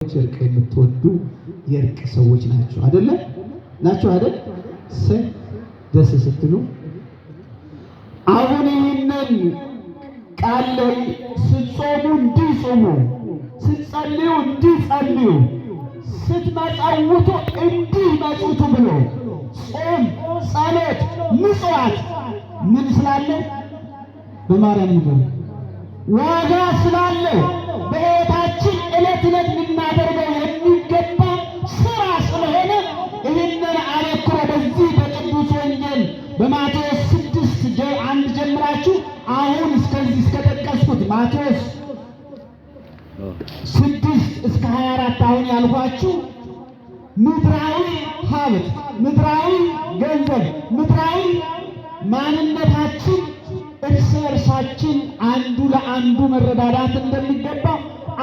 እርቅ የምትወዱ የእርቅ ሰዎች ናቸው አይደለ? ናቸው አይደል? ደስ ስትሉ አሁን ይህንን ቃል ላይ ስትጾሙ እንዲጾሙ፣ ስትጸልዩ እንዲጸልዩ፣ ስትመጸውቱ እንዲመጹቱ ብሎ ጾም፣ ጸሎት፣ ምጽዋት ምን ስላለ በማርያም ንገሩ ዋጋ ስላለ በሕይወታችን ዕለት ዕለት ልናደርገው የሚገባ ስራ ስለሆነ ይህንን አበክሮ በዚህ በቅዱስ ወንጌል በማቴዎስ 6:1 ጀምራችሁ አሁን እስከዚህ እስከጠቀስኩት ማቴዎስ 6-24 አሁን ያልኳችሁ ምድራዊ ሀብት፣ ምድራዊ ገንዘብ፣ ምድራዊ ማንነታችን እርስ በርሳችን አንዱ ለአንዱ መረዳዳት እንደሚገባው፣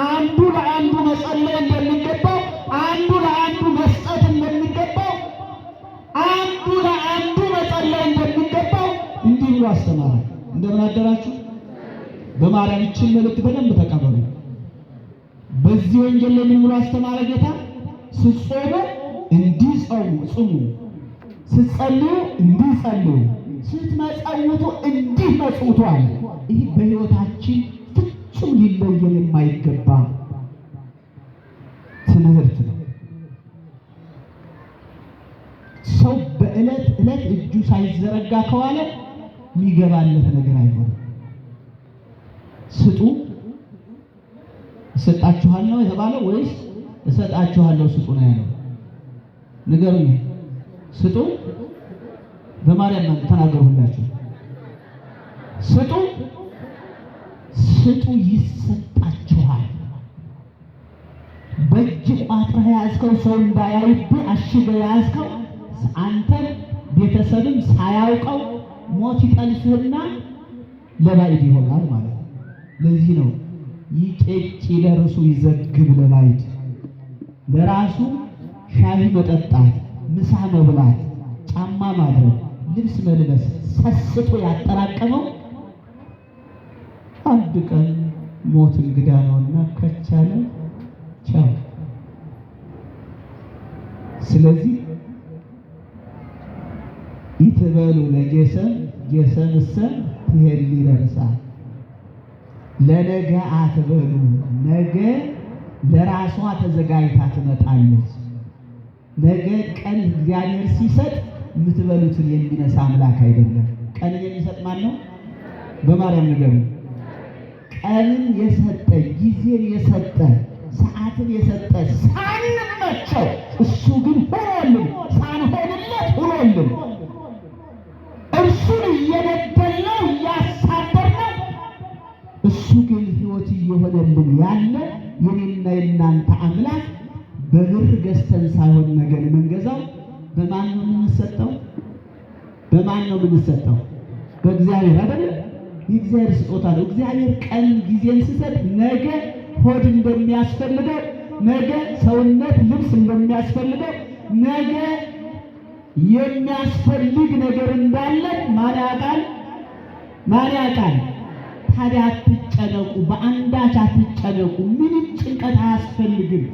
አንዱ ለአንዱ መጸለይ እንደሚገባው፣ አንዱ ለአንዱ መስጠት እንደሚገባው፣ አንዱ ለአንዱ መጸለይ እንደሚገባው እንዲህ ብሎ አስተማረ። እንደምን አደራችሁ? በማርያም ይህችን መልእክት በደንብ ተቀበሉ። በዚህ ወንጌል ላይ ምን ብሎ አስተማረ ጌታ? ስትጾሙ እንዲጾሙ፣ ስትጸልዩ እንዲጸልዩ፣ ስትመጸውቱ እንዲመጽውቱ አለ። ይህ በሕይወታችን ፍጹም ሊለየን የማይገባ ትምህርት ነው። ሰው በዕለት ዕለት እጁ ሳይዘረጋ ከዋለ የሚገባለት ነገር አይሆንም። ስጡ እሰጣችኋለሁ ነው የተባለው ወይስ እሰጣችኋለሁ ስጡ ነው ያለው? ንገሩኝ። ስጡ በማርያም ተናገሩላችሁ። ስጡ ስጡ ይሰጣችኋል። በእጅ ቋጥረህ ያዝከው ሰው እንዳያይብህ አሽገህ ያዝከው አንተን ቤተሰብም ሳያውቀው ሞት ይጠልፍህና ለባዕድ ይሆናል ማለት ነው። ለዚህ ነው ይጨጭ ለርሱ ይዘግብ ለባዕድ። ለራሱ ሻይ መጠጣት፣ ምሳ መብላት፣ ጫማ ማድረግ፣ ልብስ መልበስ ሰስቶ ያጠራቀመው አንድ ቀን ሞት እንግዳ ነውና ከቻለ ቻው። ስለዚህ ይትበሉ ለጌሰም ጌሰምሰ ትሄሊ ለርሳ። ለነገ አትበሉ፣ ነገ ለራሷ ተዘጋጅታ ትመጣለች። ነገ ቀን እግዚአብሔር ሲሰጥ የምትበሉትን የሚነሳ አምላክ አይደለም። ቀንን የሚሰጥ ማን ነው? በማርያም ንገሩ። ቀንን የሰጠ ጊዜን የሰጠ ሰዓትን የሰጠ ሳንመቸው እሱ ግን ሆኖልን ሳንሆንለት ሆኖልን እርሱን እየበደልነው እያሳደርነው እሱ ግን ሕይወት እየሆነልን ያለ የኔና የእናንተ አምላክ በብር ገዝተን ሳይሆን ነገር የምንገዛው በማን ነው የምንሰጠው? በማን ነው የምንሰጠው? በእግዚአብሔር አይደል? የእግዚአብሔር ስጦታ ነው። እግዚአብሔር ቀን ጊዜን ሲሰጥ ነገ ሆድ እንደሚያስፈልገው፣ ነገ ሰውነት ልብስ እንደሚያስፈልገው፣ ነገ የሚያስፈልግ ነገር እንዳለ ማን ያውቃል? ማን ያውቃል? ታዲያ አትጨነቁ፣ በአንዳች አትጨነቁ። ምንም ጭንቀት አያስፈልግም።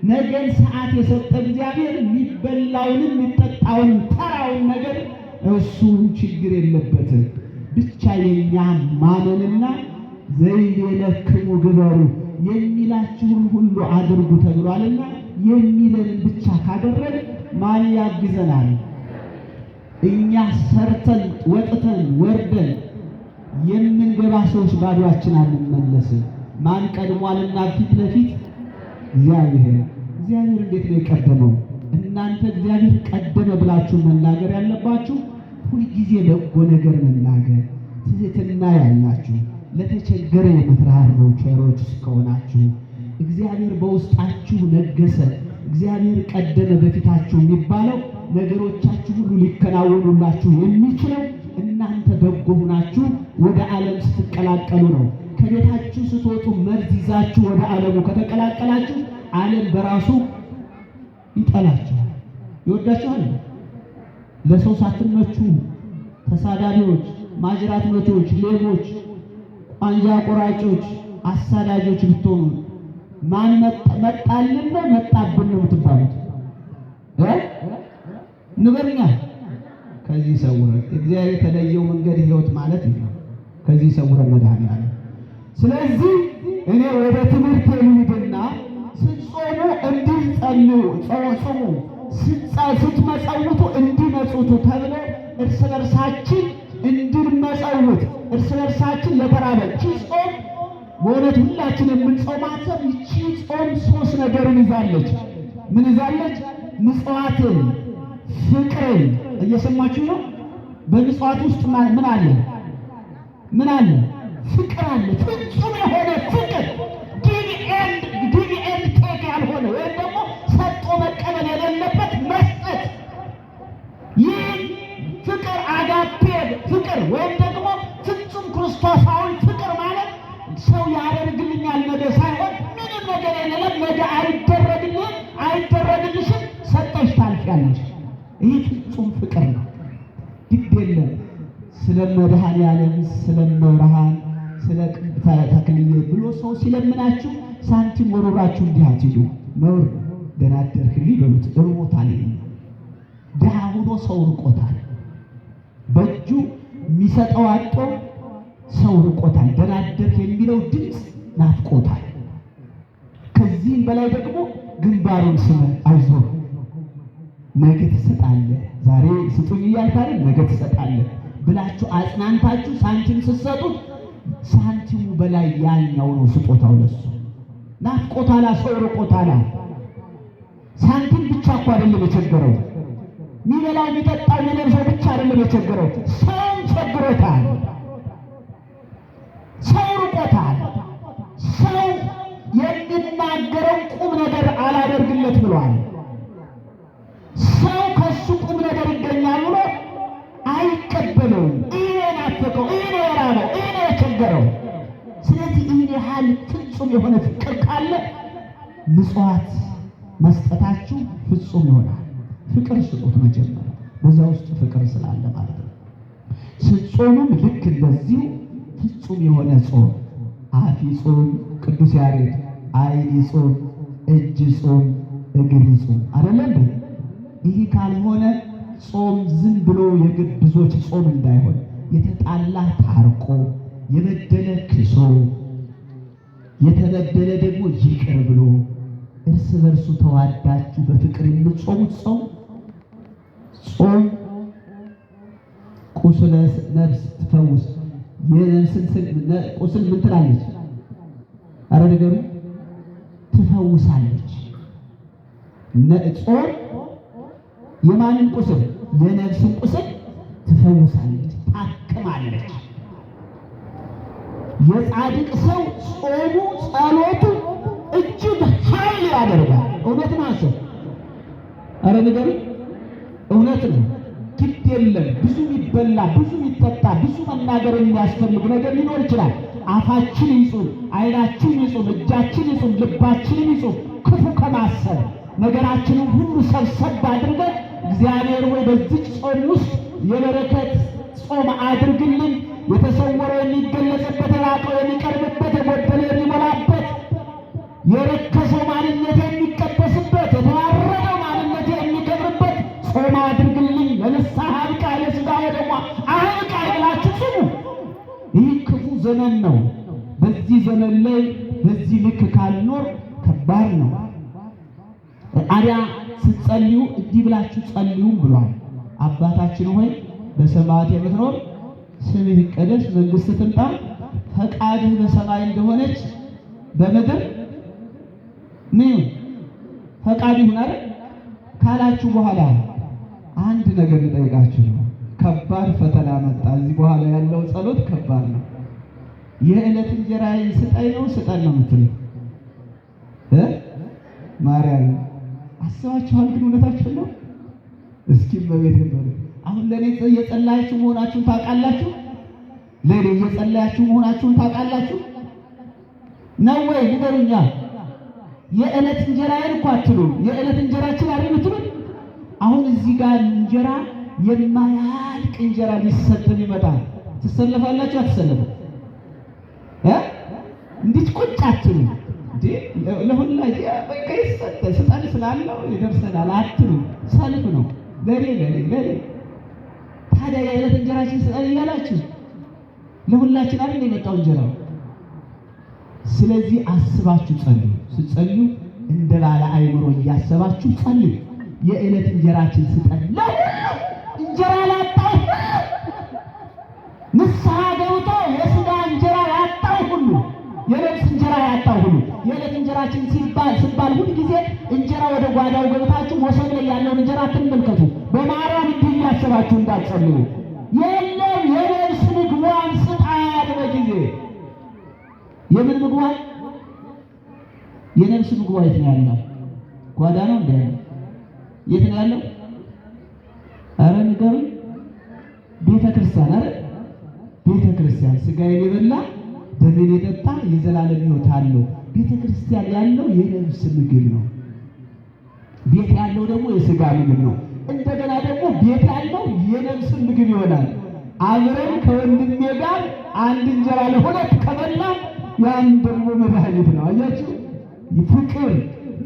ነገን ሰዓት የሰጠ እግዚአብሔር የሚበላውንም የሚጠጣውን ተራውን ነገር እሱ ችግር የለበትም። ብቻ የኛ ማመንና ዘይቤለክሙ ግበሩ የሚላችሁን ሁሉ አድርጉ ተብሏልና የሚለንን ብቻ ካደረግ ማን ያግዘናል? እኛ ሰርተን ወጥተን ወርደን የምንገባ ሰዎች ባዶአችን አንመለስም። ማን ቀድሟልና ፊት ለፊት እግዚአብሔር። እግዚአብሔር እንዴት ነው የቀደመው? እናንተ እግዚአብሔር ቀደመ ብላችሁ መናገር ያለባችሁ ሁልጊዜ በጎ ነገር መናገር፣ ትህትና ያላችሁ፣ ለተቸገረ የምትራሩ ቸሮች እስከሆናችሁ፣ እግዚአብሔር በውስጣችሁ ነገሰ፣ እግዚአብሔር ቀደመ በፊታችሁ የሚባለው ነገሮቻችሁ ሁሉ ሊከናወኑላችሁ የሚችለው እናንተ በጎ ሆናችሁ ወደ ዓለም ስትቀላቀሉ ነው። ከቤታችሁ ስትወጡ መርዝ ይዛችሁ ወደ ዓለሙ ከተቀላቀላችሁ ዓለም በራሱ ይጠላችኋል፣ ይወዳችኋል። ለሰው ሳትመቹ ተሳዳቢዎች፣ ማጅራት መቶች፣ ሌቦች፣ አንጃ ቆራጮች፣ አሳዳጆች ብትሆኑ ማን መጣልን ነው መጣብን ነው የምትባሉት? ንገሩኛ። ከዚህ ሰውረን። እግዚአብሔር የተለየው መንገድ ሕይወት ማለት ነው። ከዚህ ሰውረን መድኃኒዓለም። ስለዚህ እኔ ወደ ትምህርት ልሂድና ስትጾሙ እንድትጸልዩ ጾሙ ስትመጸውቱ እንዲመጹቱ ተብሎ እርስ በርሳችን እንድንመጸውት እርስ በርሳችን ለተራበን ጾም በእውነት ሁላችን የምንጾማት ይቺ ጾም ሶስት ነገርን ይዛለች። ምን ይዛለች? ምጽዋትን፣ ፍቅርን። እየሰማችሁ ነው? በምጽዋት ውስጥ ምን አለ? ምን አለ? ፍቅር አለ። ፍጹም የሆነ ፍቅር ጊቭ ኤንድ ቴክ ያልሆነ ወይም ደግሞ ሰጥቶ መቀበል የሌለበት መስጠት። ይህ ፍቅር አጋፔ ፍቅር ወይም ደግሞ ፍጹም ክርስቶሳዊ ፍቅር ማለት ሰው ያደርግልኛል ነገ ሳይሆን ምንም ነገር የለም ነገ አይደረግልሽም ሰጠሽ ታልፊያለሽ። ይህ ፍጹም ፍቅር ነው። ግድ የለም ስለ መድኃኔዓለም ስለ መብርሃን ስለ ተክልዬ ብሎ ሰው ሲለምናችሁ ሳንቲም ወሮራችሁ እንዲህ አትሂዱ። ነውር ደህና አደርክልኝ በሉት። እርቦታል። ድሃ ሆኖ ሰው ርቆታል። በእጁ የሚሰጠው አጥቶ ሰው ርቆታል። ደህና አደርክ የሚለው ድምፅ ናፍቆታል። ከዚህም በላይ ደግሞ ግንባሩን ስመ አይዞህ ነገ ትሰጣለህ፣ ዛሬ ስጡኝ እያልካለ ነገ ትሰጣለህ ብላችሁ አጽናንታችሁ ሳንቲም ስትሰጡት ሳንቲሙ በላይ ያኛው ነው ስጦታው። ለሱ ናፍቆታላ፣ ሰው ርቆታላ። ሳንቲም ብቻ እኮ አይደለም የቸገረው፣ የሚበላው የሚጠጣው የሚለብሰው ብቻ አይደለም የቸገረው፣ ሰው ቸግሮታል። ሰው ርቆታል። ሰው የሚናገረው ቁም ነገር አላደርግለት ብሏል። ሰው ከሱ ቁም ነገር ይገኛል ብሎ አይቀበለውም። ይሄ ናፈቀው፣ ይሄ የራበው፣ ይሄ የቸገረው። ስለዚህ ይህን ያህል ፍጹም የሆነ ፍቅር ካለ ምጽዋት መስጠታችሁ ፍጹም ይሆናል። ፍቅር ስጡት መጀመሪያ፣ በዛ ውስጥ ፍቅር ስላለ ማለት ነው። ስትጾሙም ልክ እንደዚሁ ፍጹም የሆነ ጾም፣ አፍ ይጾም ቅዱስ ያሬድ፣ ዓይን ይጾም፣ እጅ ይጾም፣ እግር ይጾም አይደለም። ይህ ካልሆነ ጾም ዝም ብሎ የግብዞች ጾም እንዳይሆን የተጣላ ታርቆ የበደለ ክሶ የተበደለ ደግሞ ይቅር ብሎ እርስ በርሱ ተዋዳችሁ በፍቅር የምትጾሙት ጾም ቁስለ ነፍስ ትፈውስ። የነፍስን ቁስል ምን ትላለች? አረ ነገሩ ትፈውሳለች። ጾም የማንን ቁስል? የነፍስን ቁስል ትፈውሳለች፣ ታክማለች። የጻድቅ ሰው ጾሙ ጸሎቱ እጅግ ኃይል ያደርጋል። እውነት ነው። አረ ነገሩ እውነት ነው። ግድ የለም ብዙ የሚበላ ብዙ የሚጠጣ ብዙ መናገር የሚያስፈልግ ነገር ሊኖር ይችላል። አፋችን ይጹም፣ ዓይናችን ይጹም፣ እጃችን ይጹም፣ ልባችንን ይጹም። ክፉ ከማሰብ ነገራችንን ሁሉ ሰብሰብ አድርገን እግዚአብሔር ሆይ በዚህ ጾም ውስጥ የበረከት ጾም አድርግልን፣ የተሰወረው የሚገለጽበት፣ የራቀው የሚቀርብበት፣ የጎደለ የሚሞላበት፣ የረከሰው ማንነት የሚቀደስበት፣ የተዋረደው ማንነት የሚከብርበት ጾም አድርግልኝ፣ ለንስሐ አብቃ፣ ለሥጋ ወደሟ አብቃ ብላችሁ ስሙ። ይህ ክፉ ዘመን ነው። በዚህ ዘመን ላይ በዚህ ልክ ካልኖር ከባድ ነው። አዲያ ስትጸልዩ እንዲህ ብላችሁ ጸልዩም ብሏል። አባታችን ሆይ በሰማያት የምትኖር ስምህ ይቀደስ፣ መንግሥትህ ትምጣ፣ ፈቃድህ በሰማይ እንደሆነች በምድር ምን ፈቃድ ይሁን አይደል ካላችሁ በኋላ አንድ ነገር ልጠይቃችሁ ነው። ከባድ ፈተና መጣ። እዚህ በኋላ ያለው ጸሎት ከባድ ነው። የዕለት እንጀራዬን ስጠኝ ነው ስጠን ነው የምትሉት ማርያም አስባችኋል? ግን እውነታችሁ ነው። እስኪ በቤት ይበሉ። አሁን ለኔ እየጸለያችሁ መሆናችሁን ታውቃላችሁ? ለኔ እየጸለያችሁ መሆናችሁን ታውቃላችሁ ነው ወይ? ንገሩኛ። የዕለት እንጀራዬን እኮ አትሉም። የዕለት እንጀራችን አይደል የምትሉት? አሁን እዚህ ጋር እንጀራ የማያልቅ እንጀራ ሊሰጥም ይመጣል። ትሰለፋላችሁ? አትሰለፉ? እንዴት ቁጭ አትሉ? ለሁላችን በቃ ስጠን ስላለው ይደርሰናል አትሉ። ሰልፍ ነው ለኔ። ታዲያ የዕለት እንጀራችን ስጠን እያላችሁ ለሁላችን አይደል የመጣው እንጀራው። ስለዚህ አስባችሁ ጸልዩ። ስትጸልዩ እንደ ባለ አእምሮ እያሰባችሁ ጸልዩ። የዕለት እንጀራችን ስጠን። እንጀራ ላጣው ንስሐ ገብቶ የሥጋ እንጀራ ያጣው ሁሉ፣ የነፍስ እንጀራ ያጣው ሁሉ የዕለት እንጀራችን ሲባል ሁሉ ጊዜ እንጀራ ወደ ጓዳው ገብታችሁ መሶብ ላይ ያለውን እንጀራ አትመልከቱ። በማርያም እንዲህ እያሰባችሁ እንዳትጸልዩ። የለም የነፍስ ምግቧን ስጣት በጊዜ። የምን ምግቧን? የነፍስ ምግቧ የት ነው ያለው? ጓዳ ነው እንዴ? የት ነው ያለው? አረ ንገሩኝ። ቤተ ክርስቲያን። አረ ቤተ ክርስቲያን ሥጋዬን የበላ ደሜን የጠጣ የዘላለም ሕይወት አለው። ቤተ ክርስቲያን ያለው የነፍስ ምግብ ነው። ቤት ያለው ደግሞ የሥጋ ምግብ ነው። እንደገና ደግሞ ቤት ያለው የነፍስ ምግብ ይሆናል። አብረን ከወንድሜ ጋር አንድ እንጀራ ለሁለት ከበላ ያን ደግሞ መድኃኒት ነው። አያችሁ፣ ፍቅር፣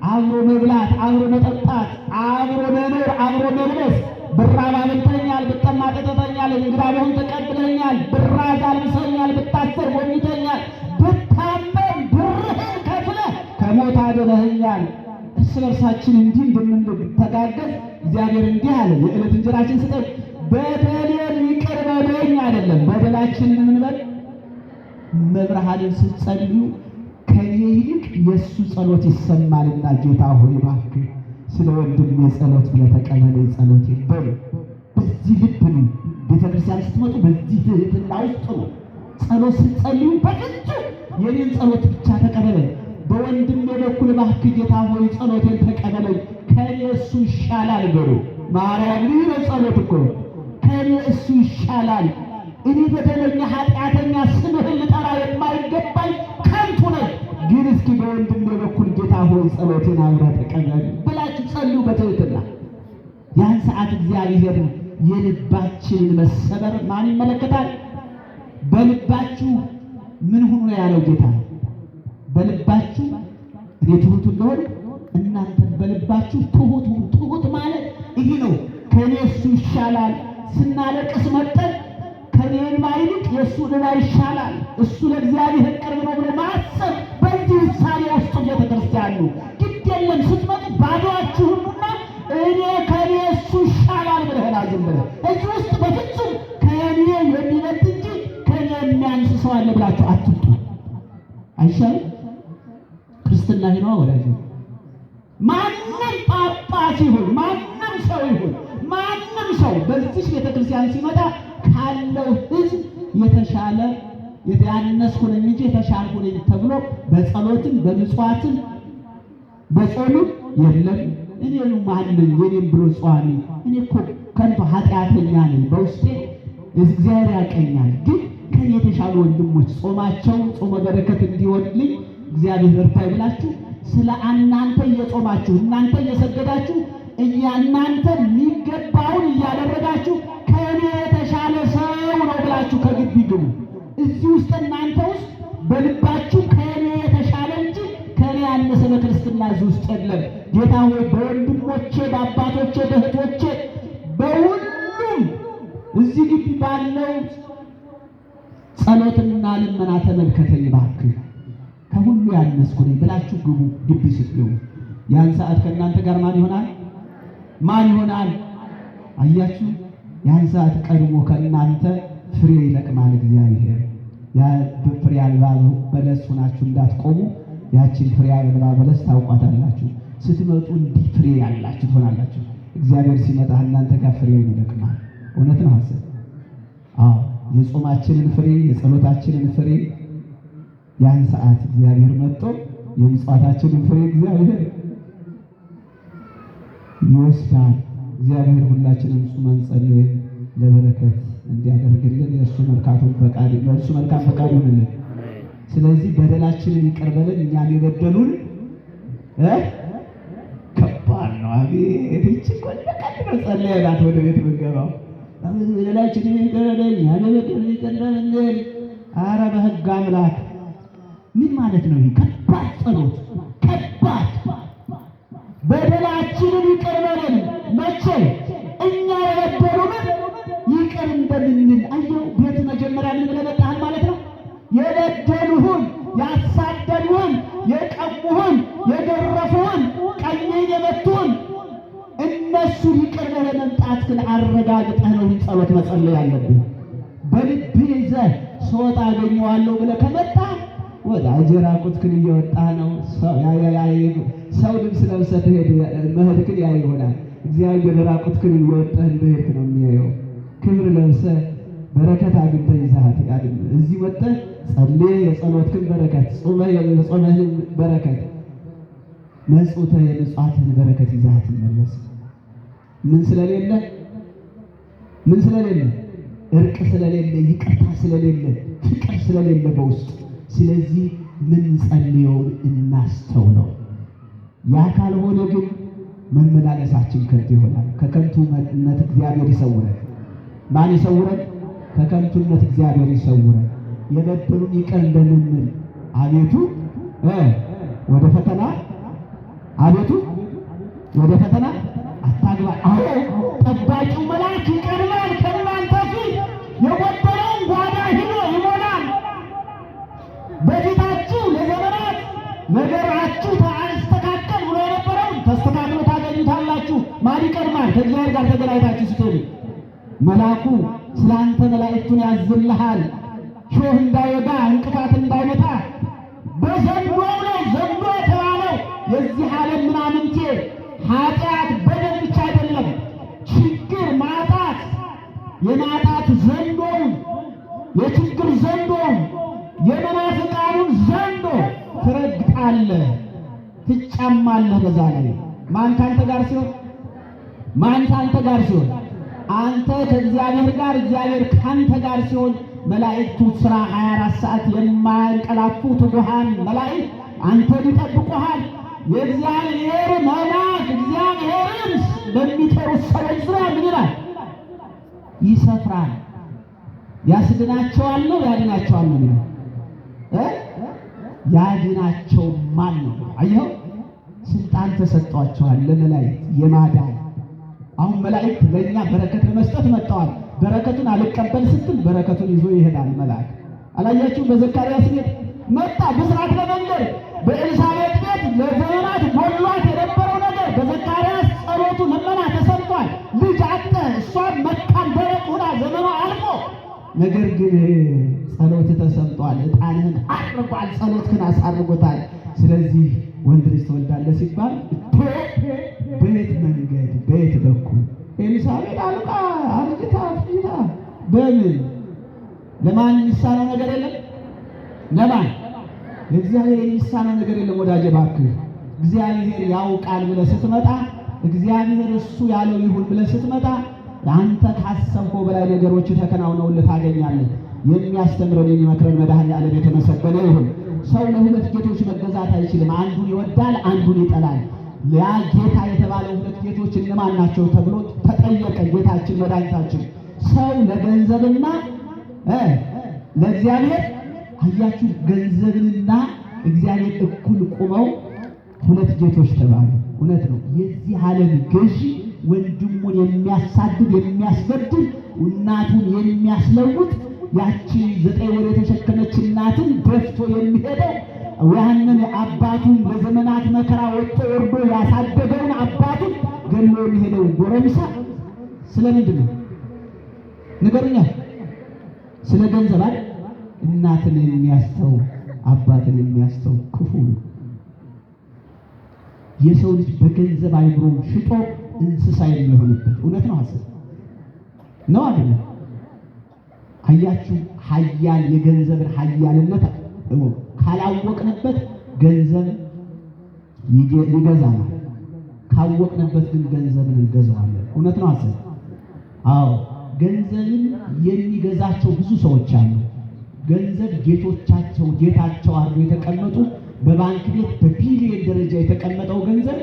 አብሮ መብላት፣ አብሮ መጠጣት፣ አብሮ መኖር፣ አብሮ መልበስ። ብራብ አብልተኛል፣ ብጠማ ጠጥተኛል፣ እንግዳ ብሆን ተቀብለኛል፣ ብራዝ አልብሰኛል፣ ብታሰር ጎብኝተኛል፣ ብታመም ብርህን ከፍለህ ከሞት አድነኸኛል። እርስ በርሳችን እንዲህ እንደምንተጋገዝ እግዚአብሔር እንዲህ አለ፣ የዕለት እንጀራችን ስጠን፣ በደሌን ይቅር በለኝ አይደለም፣ በደላችንን እንበል። መብርሃንን ስትጸልዩ ከኔ ይልቅ የእሱ ጸሎት ይሰማልና ጌታ ሆይ እባክህ ስለ ወንድሜ ጸሎት ብለህ ተቀበለኝ ጸሎት ይበሉ። በዚህ ልብ ነው ቤተክርስቲያን ስትመጡ፣ በዚህ ትህትና ውስጥ ነው ጸሎት ስትጸልዩ። በግድ የኔን ጸሎት ብቻ ተቀበለኝ፣ በወንድሜ በኩል እባክህ ጌታ ሆይ ጸሎቴን ተቀበለኝ፣ ከኔ እሱ ይሻላል በሉ። ማርያም ይህ ነው ጸሎት እኮ። ከኔ እሱ ይሻላል። እኔ በደለኛ ኃጢአተኛ ስምህን ልጠራ የማይገባኝ ከንቱ ነኝ፣ ግን እስኪ በወንድሜ በኩል ጌታ ሆይ ጸሎቴን አብረህ ተቀበል ብላችሁ ጸልዩ በትህትና። ያን ሰዓት እግዚአብሔር የልባችንን መሰበር ማን ይመለከታል? በልባችሁ ምን ሁኑ ያለው ጌታ? በልባችሁ እኔ ትሁት እንደሆነ እናንተም በልባችሁ ትሁት ሁኑ። ትሁት ማለት ይህ ነው። ከኔ እሱ ይሻላል። ስናለቅስ መጠን ከኔ ማይልቅ የእሱ ዕዳ ይሻላል፣ እሱ ለእግዚአብሔር ቅርብ ነው ብሎ ማሰብ። በዚህ ውሳኔ ውስጥ ቤተክርስቲያኑ ግድ የለም ስትመጡ ባዶአችሁንና እኔ ከኔ እሱ ይሻላል ብለህና ዝም ብለህ እዚህ ውስጥ በፍጹም ከኔ የሚበልጥ እንጂ ከኔ የሚያንስ ሰው አለ ብላችሁ አትምጡ። አይሻልም? ክርስትና ይሄ ነው ወዳጅ። ማንም ጳጳስ ይሁን ማንም ሰው ይሁን ማንም ሰው በዚህ ቤተክርስቲያን ሲመጣ ካለው ሕዝብ የተሻለ ያነስኩ ነኝ እንጂ የተሻልኩ ነኝ ተብሎ በጸሎትም በምጽዋትም በጾምም የለም። እኔ ማን ነኝ የኔም ብሎ ጿሚ? እኔ እኮ ከንቱ ኃጢአተኛ ነኝ፣ በውስጤ እግዚአብሔር ያቀኛል። ግን ከኔ የተሻሉ ወንድሞች ጾማቸው ጾመ በረከት እንዲሆንልኝ እግዚአብሔር እርዳይ ብላችሁ ስለ እናንተ እየጾማችሁ እናንተ እየሰገዳችሁ እናንተ የሚገባውን እያደረጋችሁ ከእኔ የተሻለ ሰው ነው ብላችሁ ከግቢ ግቡ። እዚህ ውስጥ እናንተ ውስጥ በልባችሁ ከእኔ የተሻለ እንጂ ከእኔ ያነሰ በክርስትና እዚህ ውስጥ የለም። ጌታ ሆይ በወንድሞቼ በአባቶቼ በእህቶቼ በሁሉም እዚህ ግቢ ባለው ጸሎትና ልመና ተመልከተኝ እባክህ፣ ከሁሉ ያነስኩ ነኝ ብላችሁ ግቡ። ግቢ ስትገቡ ያን ሰዓት ከእናንተ ጋር ማን ይሆናል? ማን ይሆናል? አያችሁ፣ ያን ሰዓት ቀድሞ ከእናንተ ፍሬ ይለቅማል እግዚአብሔር። ያ ፍሬ አልባ በለስ ሆናችሁ እንዳትቆሙ፣ ያችን ፍሬ አልባ በለስ ታውቋታላችሁ። ስትመጡ እንዲህ ፍሬ ያላችሁ ትሆናላችሁ። እግዚአብሔር ሲመጣ እናንተ ጋር ፍሬውን ይለቅማል። እውነት ነው ሐሰት? አዎ፣ የጾማችንን ፍሬ የጸሎታችንን ፍሬ ያን ሰዓት እግዚአብሔር መጥቶ የምጽዋታችንን ፍሬ እግዚአብሔር ይወስዳል። እግዚአብሔር ሁላችንም ጾመን ጸልየን ለበረከት እንዲያደርግልን የእርሱ መልካም ፈቃድ ይሁንልን። ስለዚህ በደላችንን ይቅር በለን፣ እኛም የበደሉን ከባድ ነው። አቤት እቺ ቆልቀት ነው ጸልየናት ወደ ቤት ብንገባው በደላችንን ይቅር በለን፣ እኛም የበደሉን ይቅር በለን። ኧረ በሕግ አምላክ ምን ማለት ነው? ከባድ ጸሎት፣ ከባድ በደላችንን ይቅር በለን። መቼ? እኛ የበደሉንን ይቅር እንደምንል። አየው ቤት መጀመሪያ ምን ብለህ መጣህ ማለት ነው? የበደሉህን፣ ያሳደዱህን፣ የቀሙህን፣ የገረፉህን፣ ቀኝህን የመቱህን እነሱን ይቅር ብለህ መምጣት ግን አረጋግጠህ ነው ጸሎት መጸለይ ያለብህ። በልብህ ይዘህ ስወጣ አገኘዋለሁ ብለህ ከመጣህ ወዳጅ ራቁትህን እየወጣህ ነው። ሰው ልብስ ለብሰህ መሄድህን ያይ ይሆናል። እግዚአብሔር ራቁትህን እየወጣህ እንደሄድክ ነው የሚያየው። ክብር ለብሰህ በረከት አግኝተህ ይዘሃት እዚህ ወጥተህ ጸልየህ የጸሎትህን በረከት፣ ጾመህ የጾምህን በረከት፣ መጽውተህ የምጽዋትህን በረከት ይዘሃት መለስ። ምን ስለሌለ? ምን ስለሌለ? እርቅ ስለሌለ፣ ይቅርታ ስለሌለ፣ ፍቅር ስለሌለ በውስጥ። ስለዚህ ምን ጸልየውን እናስተውለው። ያ ካልሆነ ግን መመላለሳችን ከንቱ ይሆናል። ከከንቱነት እግዚአብሔር ይሰውረን። ማን ይሰውረን? ከከንቱነት እግዚአብሔር ይሰውረን። የበደሉን ይቅር እንደምንል አቤቱ ወደ ፈተና አቤቱ ወደ ፈተና አታግባን። አዎ ጠባቂው መልአክ ይቀድማል ከእናንተ ፊት የጎደለውን ጓዳ ሂዶ ይሞላል። በፊታችሁ ለዘመናት ነገራችሁ ተስተካከል ብሎ የነበረውን ተስተካክሎ ታገኙታላችሁ። ማን ይቀድማል? ከእግዚአብሔር ጋር ተገናኝታችሁ ስትሄዱ መልአኩ ስለ አንተ መላእክቱን ያዝልሃል፣ ሾህ እንዳይወጋ እንቅፋት እንዳይመታ። በዘንዶ ላይ ዘንዶ የተባለው የዚህ ዓለም ምናምንቴ ኃጢአት በደል ብቻ አይደለም፣ ችግር ማጣት፣ የማጣት ዘንዶውን፣ የችግር ዘንዶውን፣ የመናፍቃኑን ዘንዶ ትረግጣለህ፣ ትጫማለህ። በዛ ላይ ማን ካንተ ጋር ሲሆን? ማን ካንተ ጋር ሲሆን? አንተ ከእግዚአብሔር ጋር፣ እግዚአብሔር ካንተ ጋር ሲሆን መላእክቱ ሥራ 24 ሰዓት የማያንቀላፉ ትጉሃን መላእክት አንተን ይጠብቁሃል። የእግዚአብሔር መልአክ እግዚአብሔርን በሚጠሩት ሰዎች ዙሪያ ምን ይላል? ይሰፍራል። ያስድናቸዋል ነው ያድናቸዋል ነው የሚለው። ያድናቸው ማን ነው? አየኸው፣ ስልጣን ተሰጥቷቸዋል ለመላእክት የማዳን። አሁን መላእክት ለእኛ በረከት ለመስጠት መጥተዋል። በረከቱን አልቀበል ስትል በረከቱን ይዞ ይሄዳል መልአክ። አላያችሁም? በዘካርያስ ቤት መጣ ብስራት ለመንገር። በኤልሳቤጥ ቤት ለዘመናት ጎሏት የነበረው ነገር በዘካርያስ ጸሎቱ ልመና ተሰምቷል። ልጅ አጥተ እሷን መካን ደረቅ ሆና ዘመኗ አልፎ፣ ነገር ግን ጸሎት ተሰምቷል። ዕጣንህን አርጓል፣ ጸሎትህን አሳርጎታል። ስለዚህ ወንድ ልጅ ትወልዳለህ ሲባል በየት መንገድ በየት በኩል ኤልሳቤጥ አልቃ አርጅታ ፍጅታ በምን ለማን የሚሳነው ነገር የለም። ለማን? ለእግዚአብሔር የሚሳነው ነገር የለም። ወዳጄ እባክህ እግዚአብሔር ያውቃል ብለህ ስትመጣ፣ እግዚአብሔር እሱ ያለው ይሁን ብለህ ስትመጣ፣ አንተ ካሰብከው በላይ ነገሮች ተከናውነውልህ ታገኛለህ። የሚያስተምረን የሚመክረን መድኃኔዓለም የተመሰገነ ይሁን። ሰው ለሁለት ጌቶች መገዛት አይችልም። አንዱን ይወዳል፣ አንዱን ይጠላል። ያ ጌታ የተባለው ሁለት ጌቶች እነማን ናቸው ተብሎ ተጠየቀ ጌታችን መድኃኒታችን። ሰው ለገንዘብና ለእግዚአብሔር። አያችሁ፣ ገንዘብንና እግዚአብሔር እኩል ቁመው ሁለት ጌቶች ተባሉ። እውነት ነው። የዚህ ዓለም ገዢ ወንድሙን የሚያሳድድ የሚያስበድል፣ እናቱን የሚያስለውጥ፣ ያቺ 9 ወር የተሸከመች እናትን ደፍቶ የሚሄደው ያንን አባቱን በዘመናት መከራ ወጥቶ ወርዶ ያሳደገውን አባቱን ገሎ የሚሄደው ጎረምሳ ስለምንድን ነው ንገሩኛ? ስለ ገንዘብ አይደል? እናትን የሚያስተው አባትን የሚያስተው ክፉ ነው። የሰው ልጅ በገንዘብ አይምሮን ሽጦ እንስሳ የሚሆንበት እውነት ነው። ሐሰት ነው አይደል? አያችሁ፣ ኃያል የገንዘብን ኃያልነት ካላወቅንበት ገንዘብ ይገዛናል። ካወቅንበት ግን ገንዘብን እንገዛዋለን። እውነት ነው ሐሰት? አዎ፣ ገንዘብን የሚገዛቸው ብዙ ሰዎች አሉ። ገንዘብ ጌታቸው አድርገው የተቀመጡ በባንክ ቤት በቢሊየን ደረጃ የተቀመጠው ገንዘብ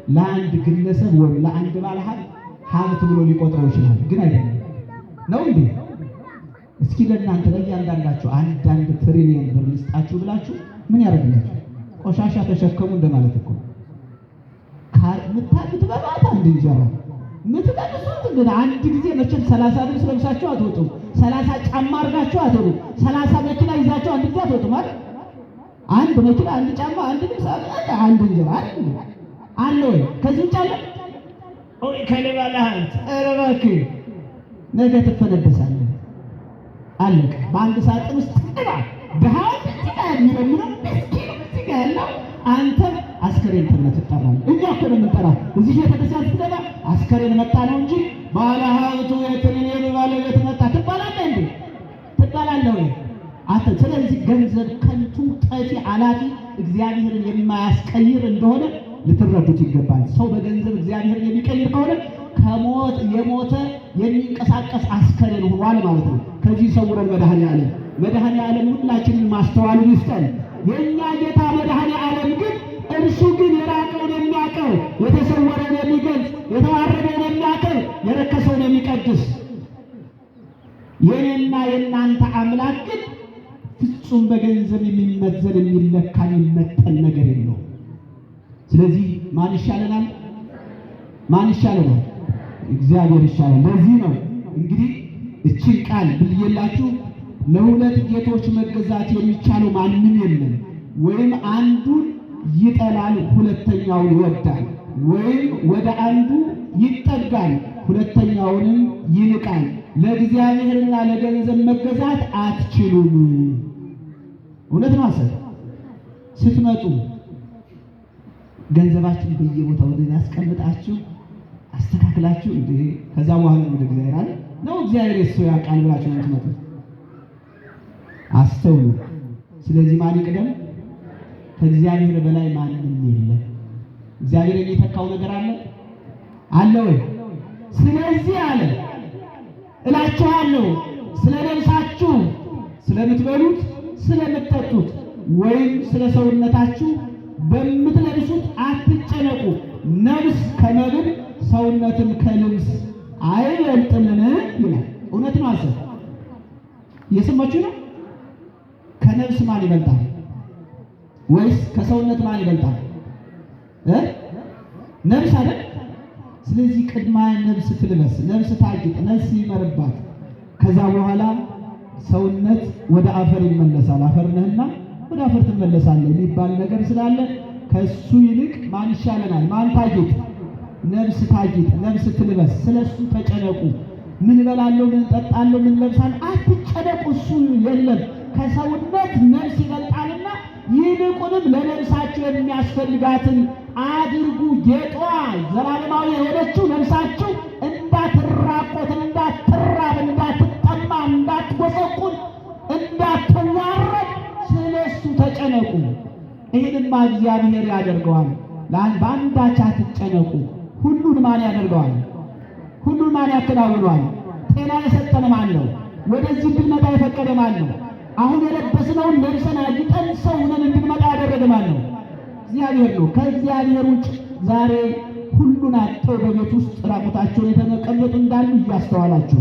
ለአንድ ግለሰብ ወይም ለአንድ ባለሀብት ሀብት ብሎ ሊቆጥረው ይችላል። ግን አይደለም ነው እንዴ? እስኪ ለእናንተ ለእያንዳንዳችሁ አንዳንድ ትሪሊየን ብር ልስጣችሁ ብላችሁ ምን ያደርግላችሁ? ቆሻሻ ተሸከሙ እንደማለት እኮ። ምትበሏት አንድ እንጀራ ምትቀምሱት ግን አንድ ጊዜ መቼም 30 ልብስ ለብሳችሁ አትወጡም። 30 ጫማ አድርጋችሁ አትወጡም። 30 መኪና ይዛችሁ አንድ ጊዜ አትወጡም አይደል? አንድ መኪና፣ አንድ ጫማ፣ አንድ ልብስ፣ አንድ እንጀራ አለ ወይ? ከዚህ ውጭ አለ? ኦይ ከለባላህት አረባክ ነገ ትፈነደሳለህ። አለቀ። በአንድ ሳጥን ውስጥ ጥላ ደሃው እዚህ ጋር የሚለምነው ምስኪን እዚህ ጋር ያለው አንተ አስከሬን ተብለህ ትጠራለህ። እኛ እኮ ነው የምንጠራው። እዚህ ቤተክርስቲያን ስትገባ አስከሬን መጣ ነው እንጂ ባለ ሀብቱ የትሪሊዮን ባለቤት መጣ ትባላለህ እንዴ? ትባላለህ ወይ? ስለዚህ ገንዘብ ከንቱ፣ ጠፊ፣ አላፊ እግዚአብሔርን የማያስቀይር እንደሆነ ልትረዱት ይገባል። ሰው በገንዘብ እግዚአብሔርን የሚቀይር ከሆነ ከሞት የሞተ የሚንቀሳቀስ አስከሬን ሆኗል ማለት ነው። ከዚህ ሰውረን መድኃኔዓለም ሁላችንን ማስተዋልን ይስጠን። የእኛ ጌታ መድኃኔዓለም ግን እርሱ ግን የራቀውን የሚያቀው፣ የተሰወረን የሚገልጽ፣ የተዋረደውን የሚያቀር፣ የረከሰውን የሚቀድስ የኔና የእናንተ አምላክ ግን ፍጹም በገንዘብ የሚመዘን የሚለካ የሚመጠን ነገር የለውም። ስለዚህ ማን ይሻለናል? ማን ይሻለናል? እግዚአብሔር ይሻላል። ለዚህ ነው እንግዲህ እችን ቃል ብዬላችሁ ለሁለት ጌቶች መገዛት የሚቻለው ማንም የለም። ወይም አንዱን ይጠላል ሁለተኛውን ይወዳል፣ ወይም ወደ አንዱ ይጠጋል ሁለተኛውንም ይንቃል። ለእግዚአብሔርና ለገንዘብ መገዛት አትችሉም። እውነት ነው። ስትመጡ ገንዘባችሁን በየቦታው ያስቀምጣችሁ አስተካክላችሁ እንዴ ከዛ በኋላ ወደ እግዚአብሔር አለ ነው እግዚአብሔር እሱ ያውቃል ብላችሁ ነው ትመጡ። አስተውሉ። ስለዚህ ማን ይቅደም? ከእግዚአብሔር በላይ ማንም የለም። እግዚአብሔር የሚተካው ነገር አለ ወይ? ስለዚህ አለ እላችኋለሁ ስለ ነፍሳችሁ ስለምትበሉት ስለምትጠጡት ወይም ስለ ሰውነታችሁ በምትለብሱት አትጨነቁ። ነፍስ ከመብል ሰውነትም ከልብስ አይበልጥምን ይላል። እውነት ነው። እየሰማችሁ ነው? ከነፍስ ማን ይበልጣል? ወይስ ከሰውነት ማን ይበልጣል? ነፍስ አይደል? ስለዚህ ቅድማ ነፍስ ትልበስ፣ ነፍስ ታጊጥ፣ ነፍስ ይመርባት። ከዛ በኋላ ሰውነት ወደ አፈር ይመለሳል። አፈር ነህና ወደ አፈር ትመለሳለህ የሚባል ነገር ስላለ ከሱ ይልቅ ማን ይሻለናል? ማን ታጊጥ? ነፍስ ታጊጥ፣ ነፍስ ትልበስ። ስለሱ ተጨነቁ። ምን እበላለሁ፣ ምን እጠጣለሁ፣ ምን ለብሳለሁ አትጨነቁ። እሱ የለም ከሰውነት ነፍስ ይበልጣልና ይልቁንም ለነፍሳችሁ የሚያስፈልጋትን አድርጉ። ጌጧ ዘላለማዊ የሆነችው ነፍሳችሁ እንዳትራቆት፣ እንዳትራብ፣ እንዳትጠማ፣ እንዳትጎሰቁል፣ እንዳትዋረድ ስለሱ ተጨነቁ። ይህንማ እግዚአብሔር ያደርገዋል። በአንዳች አትጨነቁ። ሁሉን ማን ያደርገዋል? ሁሉን ማን ያከናውነዋል? ጤና የሰጠን ማን ነው? ወደዚህ እንድንመጣ የፈቀደ ማን ነው? አሁን የለበስነውን ለብሰን አጊጠን ሰው ሆነን እንድንመጣ ያደረገ ማን ነው? እግዚአብሔር ነው። ከእግዚአብሔር ውጭ ዛሬ ሁሉን አጥተው በቤት ውስጥ ራቁታቸውን የተቀመጡ እንዳሉ እያስተዋላችሁ፣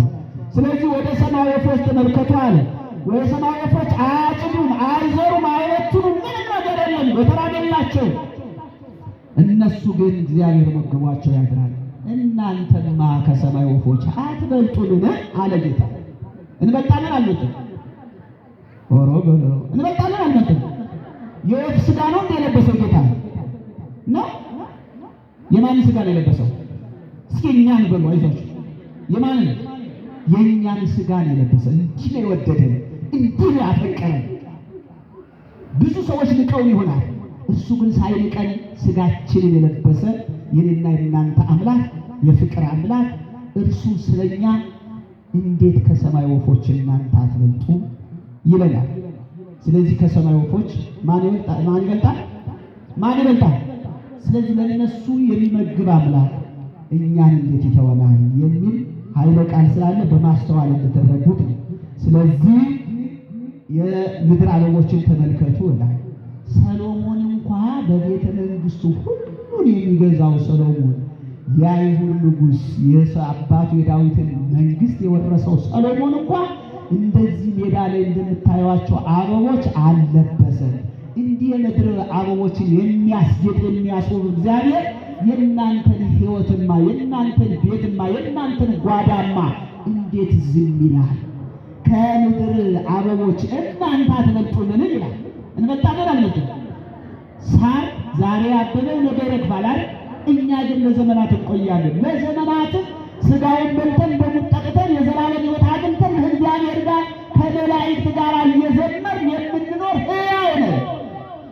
ስለዚህ ወደ ሰማይ ወፎች ተመልከቱ አለ። ወደ ሰማይ ወፎች አያጭዱም፣ አይዘሩም፣ አይበትኑም፣ ምንም ነገር የለም፣ በተራደላቸው። እነሱ ግን እግዚአብሔር መግቧቸው ያድራል። እናንተማ ከሰማይ ወፎች አትበልጡምን አለ ጌታ። እንበልጣለን አልበልጥም? ኦሮ በሎ እንበልጣለን አልበልጥም? የወፍ ስጋ ነው እንደ የለበሰው ጌታ ነው። የማን ስጋ ነው የለበሰው? እስኪ እኛን በሉ፣ አይዟችሁ። የማን? የእኛን ስጋ ነው የለበሰው። እንዲህ ነው የወደደን፣ እንዲህ ነው ያፈቀረን። ብዙ ሰዎች ንቀውን ይሆናል። እርሱ ግን ሳይንቀን ስጋችንን የለበሰ የኔና የእናንተ አምላክ የፍቅር አምላክ እርሱ ስለኛ እንዴት ከሰማይ ወፎች እናንተ አትበልጡ ይለናል። ስለዚህ ከሰማይ ወፎች ማን ይበልጣል? ማን ይበልጣል? ስለዚህ ለነሱ የሚመግብ አምላክ እኛን እንዴት ይተወናል የሚል ኃይለ ቃል ስላለ በማስተዋል እንድትረዱት ነው። ስለዚህ የምድር አበቦችን ተመልከቱ ይላል። ሰሎሞን እንኳ በቤተ መንግስቱ ሁሉን የሚገዛው ሰሎሞን የአይሁድ ንጉሥ የአባቱ የዳዊትን መንግስት የወረሰው ሰሎሞን እንኳ እንደዚህ ሜዳ ላይ እንደምታዩዋቸው አበቦች አልለበሰም። እንዲህ የምድር አበቦችን የሚያስጌጥ የሚያስውብ እግዚአብሔር የእናንተን ሕይወትማ የእናንተን ቤትማ የእናንተን ጓዳማ እንዴት ዝም ይላል? ከምድር አበቦች እናንተ አትበልጡምን ይላል። እንበልጣለን አልመጥም? ሳር ዛሬ አበበው ነገ ይረግፋል አይደል? እኛ ግን ለዘመናት እንቆያለን። ለዘመናትም ሥጋውን በልተን ደሙን ጠጥተን የዘላለም ሕይወት አግኝተን ከእግዚአብሔር ጋር ከመላእክት ጋር እየዘመርን የምንኖር ሕያው ነው።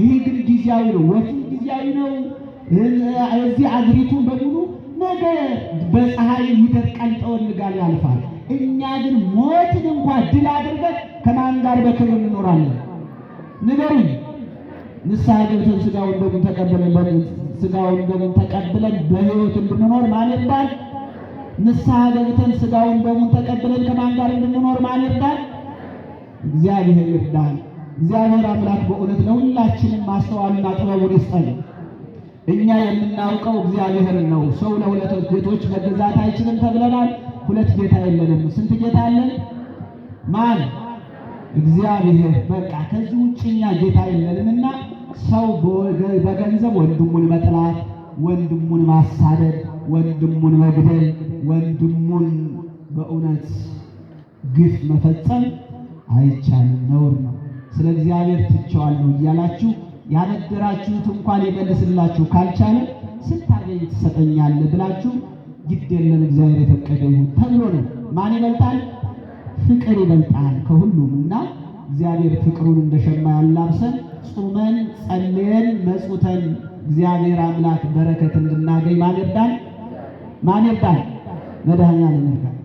ይህ ግን ጊዜያዊ ነው። ወፍም ጊዜያዊ ነው። እዚህ አገሪቱን በሙሉ ነገ በፀሐይ ይደርቃል፣ ጠወልጋል፣ ያልፋል። እኛ ግን ሞትን እንኳን ድል አድርገን ከማን ጋር በክብር እንኖራለን? ንገሩኝ። ንስሐ ገብተን ሥጋውን ደሙን ተቀብለን በሕይወት እንድንኖር ማን ይርዳል? ንስሐ ገብተን ሥጋውን ደሙን ተቀብለን ከማን ጋር እንድንኖር ማን ይርዳል? እግዚአብሔር ይርዳል። እግዚአብሔር አምላክ በእውነት ለሁላችንም ማስተዋልና ጥበቡን ይስጠን። እኛ የምናውቀው እግዚአብሔርን ነው። ሰው ለሁለት ጌቶች መገዛት አይችልም ተብለናል። ሁለት ጌታ የለንም። ስንት ጌታ አለን? ማን? እግዚአብሔር። በቃ ከዚህ ውጭ እኛ ጌታ የለንምና ሰው በገንዘብ ወንድሙን መጥላት፣ ወንድሙን ማሳደድ፣ ወንድሙን መግደል፣ ወንድሙን በእውነት ግፍ መፈጸም አይቻልም፣ ነውር ነው። ስለ እግዚአብሔር ትቼዋለሁ እያላችሁ ያበደራችሁት እንኳን ይመልስላችሁ ካልቻለ ስታገኝ ትሰጠኛለህ ብላችሁ ግድ የለም እግዚአብሔር የፈቀደ ይሁን ተብሎ ነው። ማን ይበልጣል? ፍቅር ይበልጣል ከሁሉም እና እግዚአብሔር ፍቅሩን እንደሸማ ያላብሰን። ጾመን ጸልየን መጽውተን እግዚአብሔር አምላክ በረከት እንድናገኝ ማን ይርዳን? ማን ይርዳን? መድኃኒዓለም ይርዳን።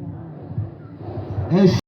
እሺ